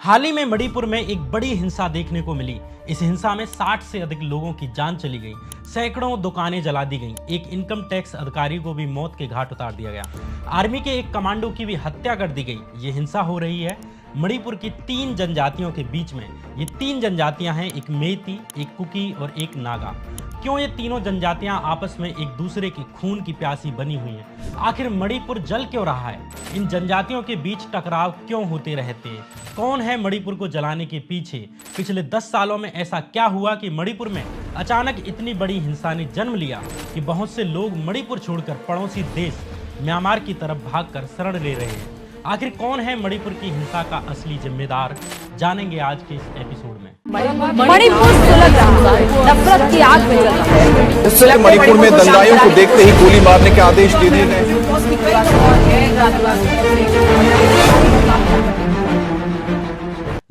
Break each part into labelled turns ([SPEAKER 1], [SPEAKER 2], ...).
[SPEAKER 1] हाल ही में मणिपुर में एक बड़ी हिंसा देखने को मिली। इस हिंसा में 60 से अधिक लोगों की जान चली गई, सैकड़ों दुकानें जला दी गईं, एक इनकम टैक्स अधिकारी को भी मौत के घाट उतार दिया गया, आर्मी के एक कमांडो की भी हत्या कर दी गई। ये हिंसा हो रही है मणिपुर की 3 जनजातियों के बीच में। ये 3 जनजातियां हैं, एक मेती, एक कुकी और एक नागा। क्यों ये तीनों जनजातियां आपस में एक दूसरे की खून की प्यासी बनी हुई हैं? आखिर मणिपुर जल क्यों रहा है? इन जनजातियों के बीच टकराव क्यों होते रहते हैं? कौन है मणिपुर को जलाने के पीछे? पिछले 10 सालों में ऐसा क्या हुआ कि मणिपुर में अचानक इतनी बड़ी हिंसा ने जन्म लिया कि बहुत से लोग मणिपुर छोड़कर पड़ोसी देश म्यांमार की तरफ भागकर शरण ले रहे हैं? आखिर कौन है मणिपुर की हिंसा का असली जिम्मेदार? जानेंगे आज के इस एपिसोड में।
[SPEAKER 2] मणिपुर सुलग रहा है, नफरत की आग में जल रहा है।
[SPEAKER 3] इसलिए मणिपुर में दंगाइयों को देखते ही गोली मारने के आदेश दे दिए गए।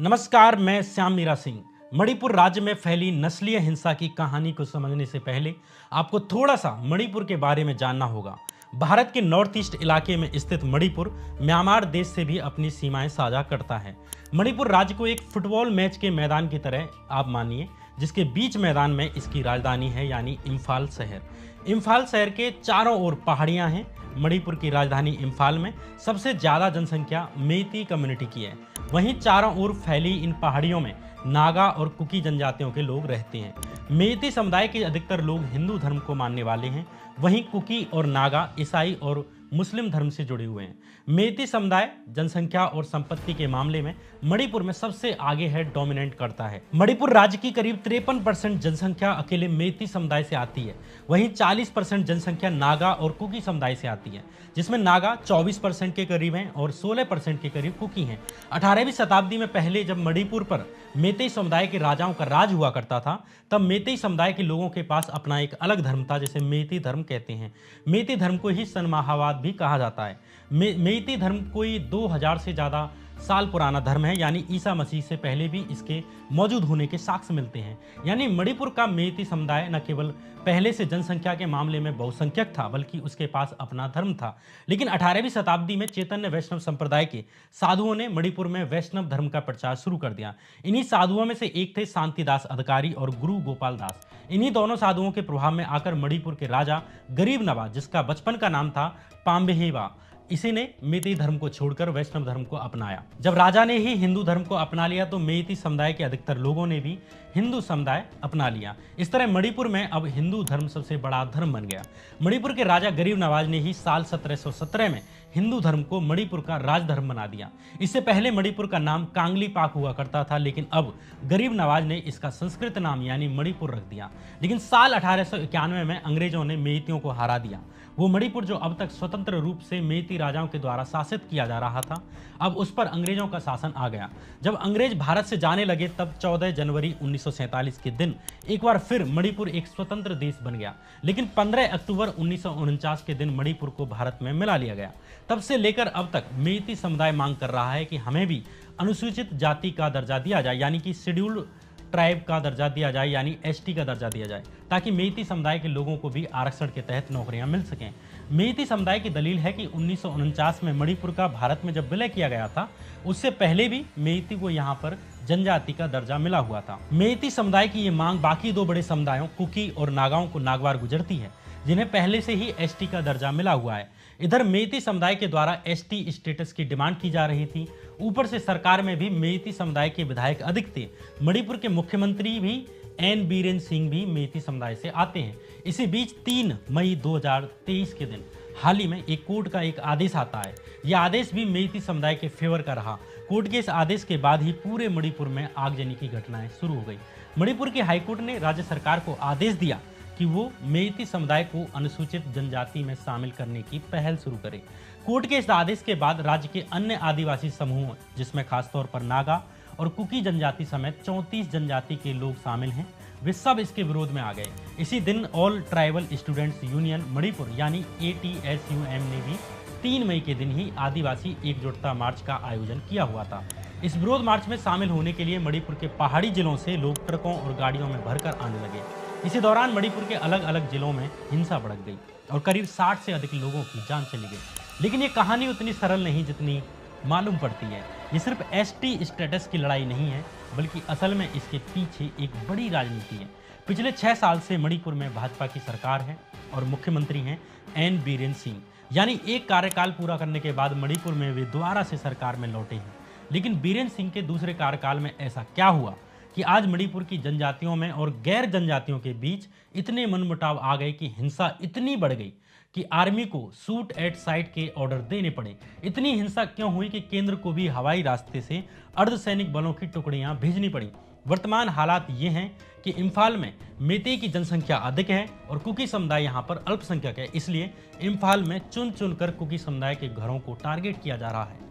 [SPEAKER 1] नमस्कार, मैं श्याम मीरा सिंह। मणिपुर राज्य में फैली नस्लीय हिंसा की कहानी को समझने से पहले आपको थोड़ा सा मणिपुर के बारे में जानना होगा। भारत के नॉर्थ ईस्ट इलाके में स्थित मणिपुर म्यांमार देश से भी अपनी सीमाएं साझा करता है। मणिपुर राज्य को एक फुटबॉल मैच के मैदान की तरह आप मानिए, जिसके बीच मैदान में इसकी राजधानी है, यानी इम्फाल शहर। इम्फाल शहर के चारों ओर पहाड़ियां हैं। मणिपुर की राजधानी इम्फाल में सबसे ज़्यादा जनसंख्या मेती कम्युनिटी की है। वहीं चारों ओर फैली इन पहाड़ियों में नागा और कुकी जनजातियों के लोग रहते हैं। मेती समुदाय के अधिकतर लोग हिंदू धर्म को मानने वाले हैं, वहीं कुकी और नागा ईसाई और मुस्लिम धर्म से जुड़े हुए हैं। मेती समुदाय जनसंख्या और संपत्ति के मामले में मणिपुर में सबसे आगे है, डोमिनेट करता है। मणिपुर राज्य की करीब 53% जनसंख्या अकेले मेती समुदाय से आती है। वहीं 40% जनसंख्या नागा और कुकी समुदाय से आती है, जिसमें नागा 24% के करीब हैं और 16% के करीब कुकी हैं। 18वीं शताब्दी में पहले जब मणिपुर पर मेतेई समुदाय के राजाओं का राज हुआ करता था, तब मेतेई समुदाय के लोगों के पास अपना एक अलग धर्म था, जिसे मेती धर्म कहते हैं। मेती धर्म को ही सनमाहावाद भी कहा जाता है। मेती धर्म कोई 2000 से ज़्यादा साल पुराना धर्म है, यानी ईसा मसीह से पहले भी इसके मौजूद होने के साक्ष्य मिलते हैं। यानी मणिपुर का मेती समुदाय न केवल पहले से जनसंख्या के मामले में बहुसंख्यक था, बल्कि उसके पास अपना धर्म था। लेकिन 18वीं शताब्दी में चैतन्य वैष्णव संप्रदाय के साधुओं ने मणिपुर में वैष्णव धर्म का प्रचार शुरू कर दिया। इन्हीं साधुओं में से एक थे शांतिदास अधिकारी और गुरु गोपाल दास। इन्हीं दोनों साधुओं के प्रभाव में आकर मणिपुर के राजा गरीब नवाज, जिसका बचपन का नाम था पाम्बेहेवा, इसी ने मेती धर्म को छोड़कर वैष्णव धर्म को अपनाया। जब राजा ने ही हिंदू धर्म को अपना लिया, तो मेती समुदाय के अधिकतर लोगों ने भी हिंदू समुदाय अपना लिया। इस तरह मणिपुर में अब हिंदू धर्म सबसे बड़ा धर्म बन गया। मणिपुर के राजा गरीब नवाज ने ही साल 1717 में हिंदू धर्म को मणिपुर का राजधर्म बना दिया। इससे पहले मणिपुर का नाम कांगली पाक हुआ करता था, लेकिन अब गरीब नवाज ने इसका संस्कृत नाम यानी मणिपुर रख दिया। लेकिन साल 1891 में अंग्रेजों ने मेतियों को हरा दिया। वो मणिपुर जो अब तक स्वतंत्र रूप से मेती राजाओं के द्वारा शासित किया जा रहा था, अब उस पर अंग्रेजों का शासन आ गया। जब अंग्रेज भारत से जाने लगे, तब 14 जनवरी 1947 के दिन एक बार फिर मणिपुर एक स्वतंत्र देश बन गया। लेकिन 15 अक्टूबर 1949 के दिन मणिपुर को भारत में मिला लिया गया। तब से लेकर अब तक मेती समुदाय मांग कर रहा है कि हमें भी अनुसूचित जाति का दर्जा दिया जाए, यानी कि शेड्यूल्ड ट्राइब का दर्जा दिया जाए, यानी एसटी का दर्जा दिया जाए, ताकि मेती समुदाय के लोगों को भी आरक्षण के तहत नौकरियां मिल सकें। मेती समुदाय की दलील है कि 1949 में मणिपुर का भारत में जब विलय किया गया था, उससे पहले भी मेती को यहाँ पर जनजाति का दर्जा मिला हुआ था। मेती समुदाय की ये मांग बाकी 2 बड़े समुदायों कुकी और नागाओं को नागवार गुजरती है, जिन्हें पहले से ही एसटी का दर्जा मिला हुआ है। इधर मेती समुदाय के द्वारा एसटी स्टेटस की डिमांड की जा रही थी। ऊपर से सरकार में भी मेती समुदाय के विधायक अधिक थे। मणिपुर के मुख्यमंत्री भी एन बीरेन सिंह भी मेती समुदाय से आते हैं। इसी बीच 3 मई 2023 के दिन हाल ही में एक कोर्ट का एक आदेश आता है। यह आदेश भी मेती समुदाय के फेवर का रहा। कोर्ट के इस आदेश के बाद ही पूरे मणिपुर में आगजनी की घटनाएं शुरू हो गई। मणिपुर के हाईकोर्ट ने राज्य सरकार को आदेश दिया कि वो मेती समुदाय को अनुसूचित जनजाति में शामिल करने की पहल शुरू करे। कोर्ट के इस आदेश के बाद राज्य के अन्य आदिवासी समूह, जिसमें खासतौर पर नागा और कुकी जनजाति समेत 34 जनजाति के लोग शामिल हैं, वे सब इसके विरोध में आ गए। इसी दिन all tribal students union Manipur यानी ATSUM ने भी 3 मई के दिन ही आदिवासी एकजुटता मार्च का आयोजन किया हुआ था। इस विरोध मार्च में शामिल होने के लिए मणिपुर के पहाड़ी जिलों से लोग ट्रकों और गाड़ियों में भरकर आने लगे। इसी दौरान मणिपुर के अलग अलग जिलों में हिंसा भड़क गई और करीब 60 से अधिक लोगों की जान चली गई। लेकिन ये कहानी उतनी सरल नहीं जितनी मालूम पड़ती है। ये सिर्फ एसटी स्टेटस की लड़ाई नहीं है, बल्कि असल में इसके पीछे एक बड़ी राजनीति है। पिछले 6 साल से मणिपुर में भाजपा की सरकार है और मुख्यमंत्री हैं एन बीरेन सिंह। यानी एक कार्यकाल पूरा करने के बाद मणिपुर में वे दोबारा से सरकार में लौटे हैं। लेकिन बीरेन सिंह के दूसरे कार्यकाल में ऐसा क्या हुआ कि आज मणिपुर की जनजातियों में और गैर जनजातियों के बीच इतने मनमुटाव आ गए कि हिंसा इतनी बढ़ गई कि आर्मी को शूट एट साइट के ऑर्डर देने पड़े। इतनी हिंसा क्यों हुई कि केंद्र को भी हवाई रास्ते से अर्धसैनिक बलों की टुकड़ियां भेजनी पड़ी। वर्तमान हालात ये हैं कि इम्फाल में मेते की जनसंख्या अधिक है और कुकी समुदाय यहाँ पर अल्पसंख्यक है, इसलिए इम्फाल में चुन चुन कर कुकी समुदाय के घरों को टारगेट किया जा रहा है।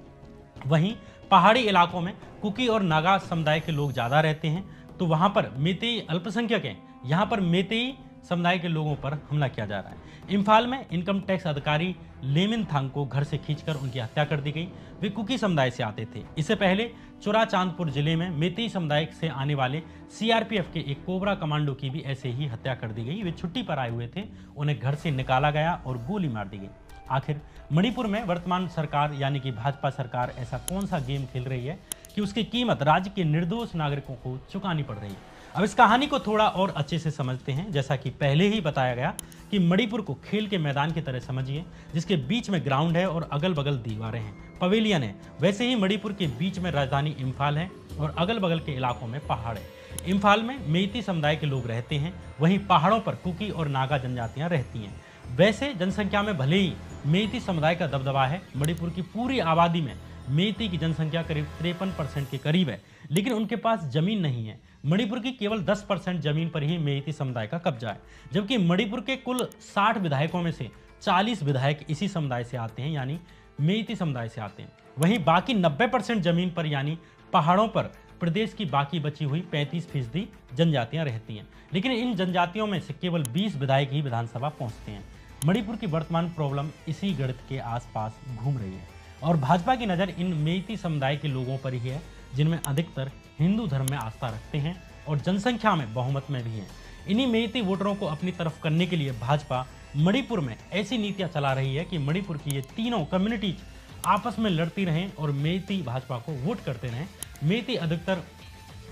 [SPEAKER 1] वहीं पहाड़ी इलाकों में कुकी और नागा समुदाय के लोग ज़्यादा रहते हैं, तो वहाँ पर मेतेई अल्पसंख्यक हैं, यहाँ पर मेतेई समुदाय के लोगों पर हमला किया जा रहा है। इम्फाल में इनकम टैक्स अधिकारी लेमिन थांग को घर से खींचकर उनकी हत्या कर दी गई। वे कुकी समुदाय से आते थे। इससे पहले चुराचांदपुर जिले में मेतेई समुदाय से आने वाले सीआरपीएफ के एक कोबरा कमांडो की भी ऐसे ही हत्या कर दी गई। वे छुट्टी पर आए हुए थे, उन्हें घर से निकाला गया और गोली मार दी गई। आखिर मणिपुर में वर्तमान सरकार यानी कि भाजपा सरकार ऐसा कौन सा गेम खेल रही है कि उसकी कीमत राज्य के निर्दोष नागरिकों को चुकानी पड़ रही है। अब इस कहानी को थोड़ा और अच्छे से समझते हैं। जैसा कि पहले ही बताया गया कि मणिपुर को खेल के मैदान की तरह समझिए, जिसके बीच में ग्राउंड है और अगल बगल दीवारें हैं, पवेलियन है। वैसे ही मणिपुर के बीच में राजधानी इम्फाल है और अगल बगल के इलाकों में पहाड़ है। इम्फाल में मेइती समुदाय के लोग रहते हैं, वहीं पहाड़ों पर कुकी और नागा जनजातियां रहती हैं। वैसे जनसंख्या में भले ही मेइती समुदाय का दबदबा है, मणिपुर की पूरी आबादी में मेइती की जनसंख्या करीब 53% के करीब है, लेकिन उनके पास जमीन नहीं है। मणिपुर की केवल 10% जमीन पर ही मेइती समुदाय का कब्जा है, जबकि मणिपुर के कुल 60 विधायकों में से 40 विधायक इसी समुदाय से आते हैं, यानी मेइती समुदाय से आते हैं। वहीं बाकी 90% जमीन पर यानी पहाड़ों पर प्रदेश की बाकी बची हुई 35% जनजातियां रहती हैं, लेकिन इन जनजातियों में से केवल 20 विधायक ही विधानसभा पहुंचते हैं। मणिपुर की वर्तमान प्रॉब्लम इसी गणित के आसपास घूम रही है और भाजपा की नज़र इन मेइती समुदाय के लोगों पर ही है, जिनमें अधिकतर हिंदू धर्म में आस्था रखते हैं और जनसंख्या में बहुमत में भी हैं। इन्हीं मेइती वोटरों को अपनी तरफ करने के लिए भाजपा मणिपुर में ऐसी नीतियां चला रही है कि मणिपुर की ये तीनों कम्युनिटीज आपस में लड़ती रहें और मेइती भाजपा को वोट करते रहें। मेइती अधिकतर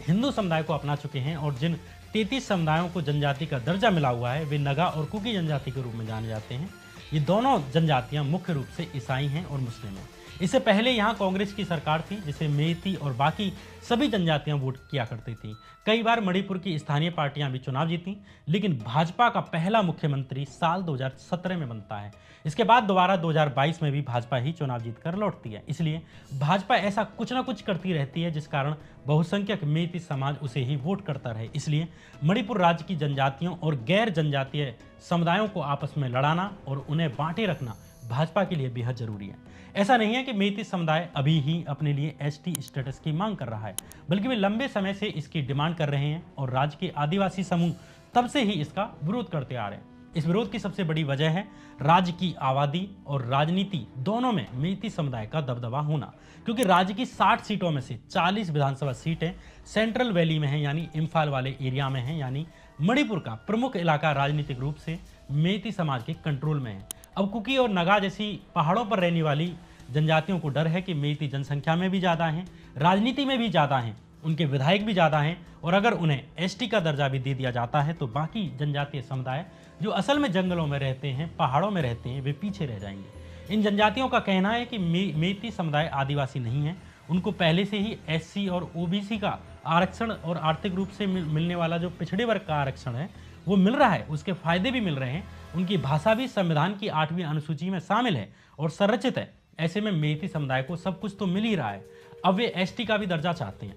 [SPEAKER 1] हिंदू समुदाय को अपना चुके हैं और जिन 33 समुदायों को जनजाति का दर्जा मिला हुआ है वे नगा और कुकी जनजाति के रूप में जाने जाते हैं। ये दोनों जनजातियां मुख्य रूप से ईसाई हैं और मुस्लिम हैं। इससे पहले यहाँ कांग्रेस की सरकार थी, जिसे मेइती और बाकी सभी जनजातियां वोट किया करती थी। कई बार मणिपुर की स्थानीय पार्टियां भी चुनाव जीती, लेकिन भाजपा का पहला मुख्यमंत्री साल 2017 में बनता है। इसके बाद दोबारा 2022 में भी भाजपा ही चुनाव जीतकर लौटती है। इसलिए भाजपा ऐसा कुछ ना कुछ करती रहती है जिस कारण बहुसंख्यक मेइती समाज उसे ही वोट करता रहे। इसलिए मणिपुर राज्य की जनजातियों और गैर जनजातीय समुदायों को आपस में लड़ाना और उन्हें बांटे रखना भाजपा के लिए बेहद जरूरी है। ऐसा नहीं है कि मेइती समुदाय अभी ही अपने लिए एसटी स्टेटस की मांग कर रहा है, बल्कि वे लंबे समय से इसकी डिमांड कर रहे हैं और राज्य के आदिवासी समूह तब से ही इसका विरोध करते आ रहे हैं। इस विरोध की सबसे बड़ी वजह है राज्य की आबादी और राजनीति दोनों में मेइती समुदाय का दबदबा होना, क्योंकि राज्य की 60 सीटों में से 40 विधानसभा सीटें सेंट्रल वैली में हैं, यानी इम्फाल वाले एरिया में हैं, यानी मणिपुर का प्रमुख इलाका राजनीतिक रूप से मेइती समाज के कंट्रोल में है। अब कुकी और नगा जैसी पहाड़ों पर रहने वाली जनजातियों को डर है कि मेइती जनसंख्या में भी ज़्यादा हैं, राजनीति में भी ज़्यादा हैं, उनके विधायक भी ज़्यादा हैं, और अगर उन्हें एसटी का दर्जा भी दे दिया जाता है तो बाकी जनजातीय समुदाय जो असल में जंगलों में रहते हैं, पहाड़ों में रहते हैं, वे पीछे रह जाएंगे। इन जनजातियों का कहना है कि मेइती समुदाय आदिवासी नहीं है, उनको पहले से ही एससी और ओबीसी का आरक्षण और आर्थिक रूप से मिलने वाला जो पिछड़े वर्ग का आरक्षण है वो मिल रहा है, उसके फायदे भी मिल रहे हैं। उनकी भाषा भी संविधान की 8वीं अनुसूची में शामिल है और संरक्षित है। ऐसे में मेइती समुदाय को सब कुछ तो मिल ही रहा है, अब वे एसटी का भी दर्जा चाहते हैं।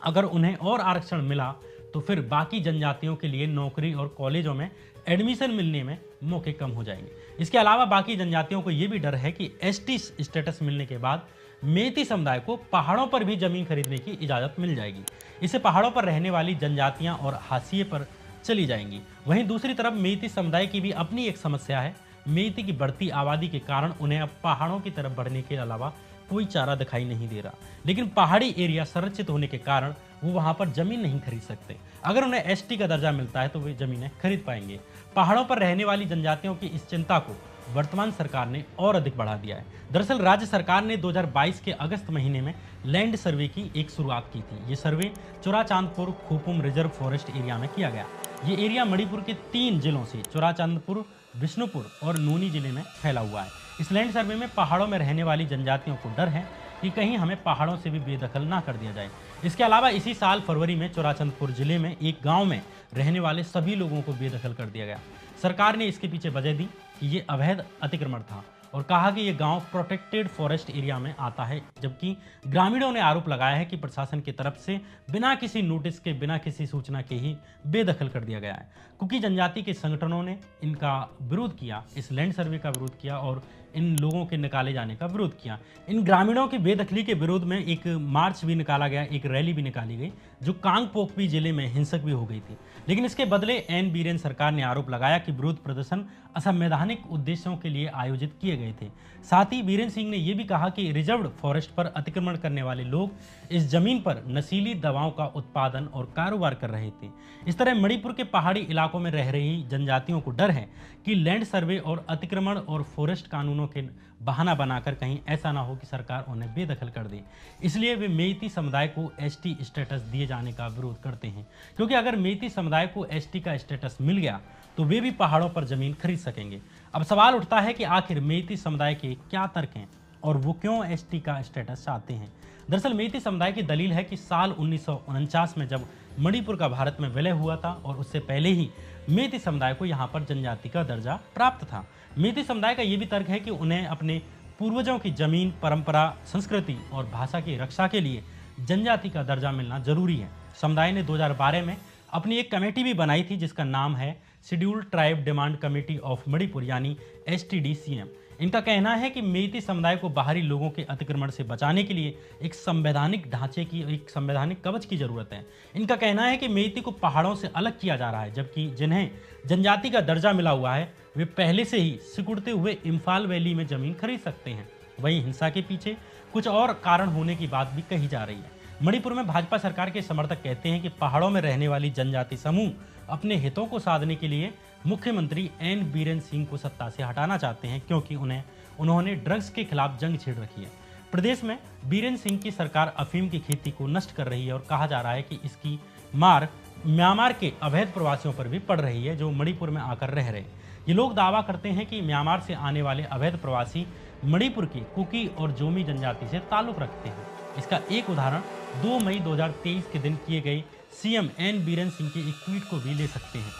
[SPEAKER 1] अगर उन्हें और आरक्षण मिला तो फिर बाकी जनजातियों के लिए नौकरी और कॉलेजों में एडमिशन मिलने में मौके कम हो जाएंगे। इसके अलावा बाकी जनजातियों को ये भी डर है कि एसटी स्टेटस मिलने के बाद मेइती समुदाय को पहाड़ों पर भी जमीन खरीदने की इजाज़त मिल जाएगी। इससे पहाड़ों पर रहने वाली जनजातियां और हाशिए पर चली जाएंगी। वहीं दूसरी तरफ मेइती समुदाय की भी अपनी एक समस्या है। मेइती की बढ़ती आबादी के कारण उन्हें अब पहाड़ों की तरफ बढ़ने के अलावा कोई चारा दिखाई नहीं दे रहा, लेकिन पहाड़ी एरिया संरक्षित होने के कारण वो वहाँ पर जमीन नहीं खरीद सकते। अगर उन्हें एसटी का दर्जा मिलता है तो वे जमीनें खरीद पाएंगे। पहाड़ों पर रहने वाली जनजातियों की इस चिंता को वर्तमान सरकार ने और अधिक बढ़ा दिया है। दरअसल राज्य सरकार ने 2022 के अगस्त महीने में लैंड सर्वे की एक शुरुआत की थी। ये सर्वे चुराचांदपुर खूपुम रिजर्व फॉरेस्ट एरिया में किया गया। ये एरिया मणिपुर के 3 जिलों से चुराचांदपुर, बिष्णुपुर और नूनी जिले में फैला हुआ है। इस लैंड सर्वे में पहाड़ों में रहने वाली जनजातियों को डर है कि कहीं हमें पहाड़ों से भी बेदखल ना कर दिया जाए। इसके अलावा इसी साल फरवरी में चुराचंदपुर जिले में एक गांव में रहने वाले सभी लोगों को बेदखल कर दिया गया। सरकार ने इसके पीछे वजह दी कि ये अवैध अतिक्रमण था और कहा कि ये गांव प्रोटेक्टेड फॉरेस्ट एरिया में आता है, जबकि ग्रामीणों ने आरोप लगाया है कि प्रशासन की तरफ से बिना किसी नोटिस के, बिना किसी सूचना के ही बेदखल कर दिया गया है। कुकी जनजाति के संगठनों ने इनका विरोध किया, इस लैंड सर्वे का विरोध किया और इन लोगों के निकाले जाने का विरोध किया। इन ग्रामीणों की बेदखली के विरोध में एक मार्च भी निकाला गया, एक रैली भी निकाली गई जो कांगपोकपी जिले में हिंसक भी हो गई थी। लेकिन इसके बदले एन बीरेन सरकार ने आरोप लगाया कि विरोध प्रदर्शन असंवैधानिक उद्देश्यों के लिए आयोजित किए गए थे। साथ ही बीरेन सिंह ने यह भी कहा कि रिजर्व्ड फॉरेस्ट पर अतिक्रमण करने वाले लोग इस जमीन पर नशीली दवाओं का उत्पादन और कारोबार कर रहे थे। इस तरह मणिपुर के पहाड़ी इलाकों में रह रही जनजातियों को डर है कि लैंड सर्वे और अतिक्रमण और फॉरेस्ट कानूनों के बहाना बनाकर कहीं ऐसा ना हो कि सरकार उन्हें बेदखल कर दे। इसलिए वे मेइती समुदाय को एसटी स्टेटस दिए जाने का विरोध करते हैं, क्योंकि अगर मेइती समुदाय को एसटी का स्टेटस मिल गया तो वे भी पहाड़ों पर जमीन खरीद सकेंगे। अब सवाल उठता है कि आखिर मेइती समुदाय के क्या तर्क हैं और वो क्यों एसटी का स्टेटस चाहते हैं। दरअसल मेइती समुदाय की दलील है कि साल 1949 में जब मणिपुर का भारत में विलय हुआ था और उससे पहले ही मेइती समुदाय को यहाँ पर जनजाति का दर्जा प्राप्त था। मेइती समुदाय का ये भी तर्क है कि उन्हें अपने पूर्वजों की जमीन, परंपरा, संस्कृति और भाषा की रक्षा के लिए जनजाति का दर्जा मिलना जरूरी है। समुदाय ने 2012 में अपनी एक कमेटी भी बनाई थी जिसका नाम है scheduled tribe demand committee of Manipur यानी STDCM। इनका कहना है कि मेइती समुदाय को बाहरी लोगों के अतिक्रमण से बचाने के लिए एक संवैधानिक ढांचे की, एक संवैधानिक कवच की जरूरत है। इनका कहना है कि मेइती को पहाड़ों से अलग किया जा रहा है, जबकि जिन्हें जनजाति का दर्जा मिला हुआ है वे पहले से ही सिकुड़ते हुए इम्फाल वैली में जमीन खरीद सकते हैं। वहीं हिंसा के पीछे कुछ और कारण होने की बात भी कही जा रही है। मणिपुर में भाजपा सरकार के समर्थक कहते हैं कि पहाड़ों में रहने वाली जनजाति समूह अपने हितों को साधने के लिए मुख्यमंत्री एन बीरेन सिंह को सत्ता से हटाना चाहते हैं, क्योंकि उन्होंने ड्रग्स के खिलाफ जंग छेड़ रखी है। प्रदेश में बीरेन सिंह की सरकार अफीम की खेती को नष्ट कर रही है और कहा जा रहा है कि इसकी मार म्यांमार के अवैध प्रवासियों पर भी पड़ रही है जो मणिपुर में आकर रह रहे हैं। ये लोग दावा करते हैं कि म्यांमार से आने वाले अवैध प्रवासी मणिपुर की कुकी और जोमी जनजाति से ताल्लुक रखते हैं। इसका एक उदाहरण 2 मई 2023 के दिन किए गए सीएम एन बीरेन सिंह के एक ट्वीट को भी ले सकते हैं।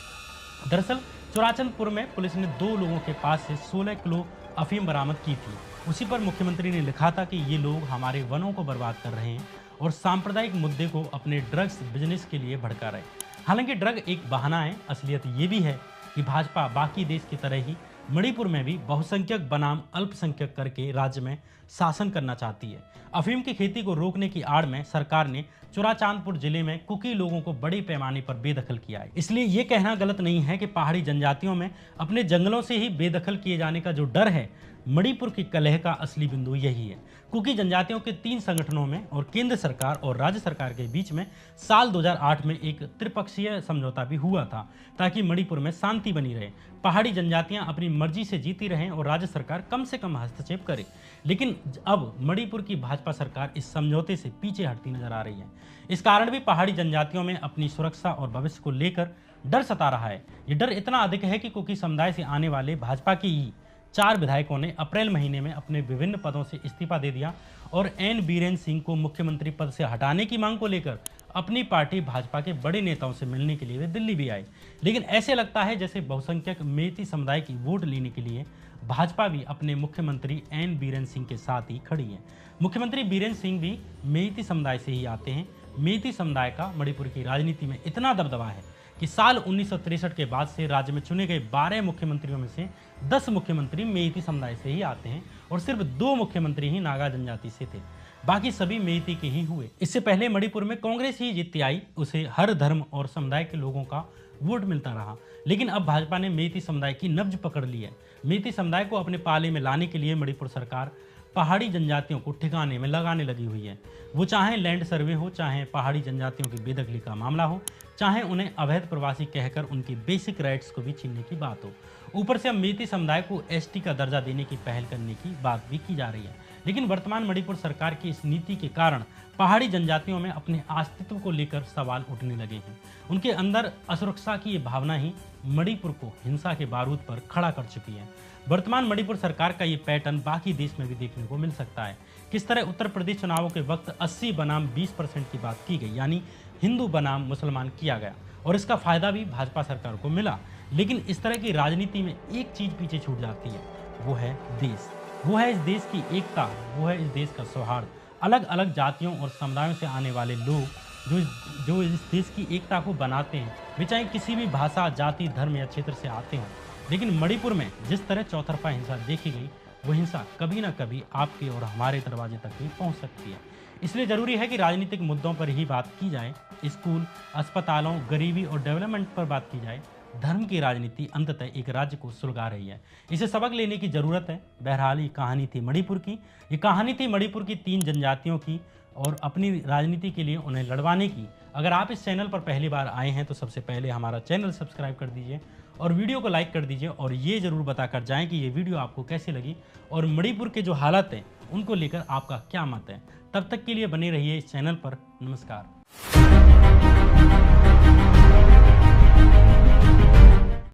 [SPEAKER 1] दरअसल चुराचंदपुर में पुलिस ने 2 लोगों के पास से 16 किलो अफीम बरामद की थी। उसी पर मुख्यमंत्री ने लिखा था कि ये लोग हमारे वनों को बर्बाद कर रहे हैं और सांप्रदायिक मुद्दे को अपने ड्रग्स बिजनेस के लिए भड़का रहे। हालांकि ड्रग एक बहाना है, असलियत ये भी है कि भाजपा बाकी देश की तरह ही मणिपुर में भी बहुसंख्यक बनाम अल्पसंख्यक करके राज्य में शासन करना चाहती है। अफीम की खेती को रोकने की आड़ में सरकार ने चुराचांदपुर जिले में कुकी लोगों को बड़े पैमाने पर बेदखल किया है। इसलिए ये कहना गलत नहीं है कि पहाड़ी जनजातियों में अपने जंगलों से ही बेदखल किए जाने का जो डर है, मणिपुर की कलह का असली बिंदु यही है। कुकी जनजातियों के 3 संगठनों में और केंद्र सरकार और राज्य सरकार के बीच में साल 2008 में एक त्रिपक्षीय समझौता भी हुआ था ताकि मणिपुर में शांति बनी रहे, पहाड़ी जनजातियां अपनी मर्जी से जीती रहें और राज्य सरकार कम से कम हस्तक्षेप करे। लेकिन अब मणिपुर की भाजपा सरकार इस समझौते से पीछे हटती नजर आ रही है। इस कारण भी पहाड़ी जनजातियों में अपनी सुरक्षा और भविष्य को लेकर डर सता रहा है। ये डर इतना अधिक है कि कुकी समुदाय से आने वाले भाजपा के ही 4 विधायकों ने अप्रैल महीने में अपने विभिन्न पदों से इस्तीफा दे दिया और एन बीरेन सिंह को मुख्यमंत्री पद से हटाने की मांग को लेकर अपनी पार्टी भाजपा के बड़े नेताओं से मिलने के लिए वे दिल्ली भी आए। लेकिन ऐसे लगता है जैसे बहुसंख्यक मेइती समुदाय की वोट लेने के लिए भाजपा भी अपने मुख्यमंत्री एन बीरेन सिंह के साथ ही खड़ी है। मुख्यमंत्री बीरेन सिंह भी मेइती समुदाय से ही आते हैं। मेइती समुदाय का मणिपुर की राजनीति में इतना दबदबा है कि साल 1963 के बाद से राज्य में चुने गए 12 मुख्यमंत्रियों में से 10 मुख्यमंत्री मेइती समुदाय से ही आते हैं और सिर्फ 2 मुख्यमंत्री ही नागा जनजाति से थे, बाकी सभी मेइती के ही हुए। इससे पहले मणिपुर में कांग्रेस ही जीतती आई, उसे हर धर्म और समुदाय के लोगों का वोट मिलता रहा। लेकिन अब भाजपा ने मेइती समुदाय की नब्ज पकड़ ली है। मेइती समुदाय को अपने पाले में लाने के लिए मणिपुर सरकार पहाड़ी जनजातियों को ठिकाने में लगाने लगी हुई है। वो चाहे लैंड सर्वे हो, चाहे पहाड़ी जनजातियों की बेदखली का मामला हो, चाहे उन्हें अवैध प्रवासी कहकर उनके बेसिक राइट्स को भी छीनने की बात हो। ऊपर से अब मेती समुदाय को एसटी का दर्जा देने की पहल करने की बात भी की जा रही है। लेकिन वर्तमान मणिपुर सरकार की इस नीति के कारण पहाड़ी जनजातियों में अपने अस्तित्व को लेकर सवाल उठने लगे हैं। उनके अंदर असुरक्षा की ये भावना ही मणिपुर को हिंसा के बारूद पर खड़ा कर चुकी है। वर्तमान मणिपुर सरकार का ये पैटर्न बाकी देश में भी देखने को मिल सकता है। किस तरह उत्तर प्रदेश चुनावों के वक्त 80 बनाम 20% की बात की गई, यानी हिंदू बनाम मुसलमान किया गया, और इसका फायदा भी भाजपा सरकार को मिला। लेकिन इस तरह की राजनीति में एक चीज पीछे छूट जाती है, वो है देश, वो है इस देश की एकता, वो है इस देश का सौहार्द। अलग अलग जातियों और समुदायों से आने वाले लोग जो इस देश की एकता को बनाते हैं, वे चाहे किसी भी भाषा, जाति, धर्म या क्षेत्र से आते हों। लेकिन मणिपुर में जिस तरह चौतरफा हिंसा देखी गई, वो हिंसा कभी ना कभी आपके और हमारे दरवाजे तक भी पहुंच सकती है। इसलिए जरूरी है कि राजनीतिक मुद्दों पर ही बात की जाए, स्कूल, अस्पतालों, गरीबी और डेवलपमेंट पर बात की जाए। धर्म की राजनीति अंततः एक राज्य को सुलगा रही है, इसे सबक लेने की जरूरत है। बहरहाल ये कहानी थी मणिपुर की, ये कहानी थी मणिपुर की 3 जनजातियों की और अपनी राजनीति के लिए उन्हें लड़वाने की। अगर आप इस चैनल पर पहली बार आए हैं तो सबसे पहले हमारा चैनल सब्सक्राइब कर दीजिए और वीडियो को लाइक कर दीजिए, और ये जरूर बता कर जाएं कि ये वीडियो आपको कैसी लगी और मणिपुर के जो हालात हैं उनको लेकर आपका क्या मत है। तब तक के लिए बने रहिए इस चैनल पर। नमस्कार।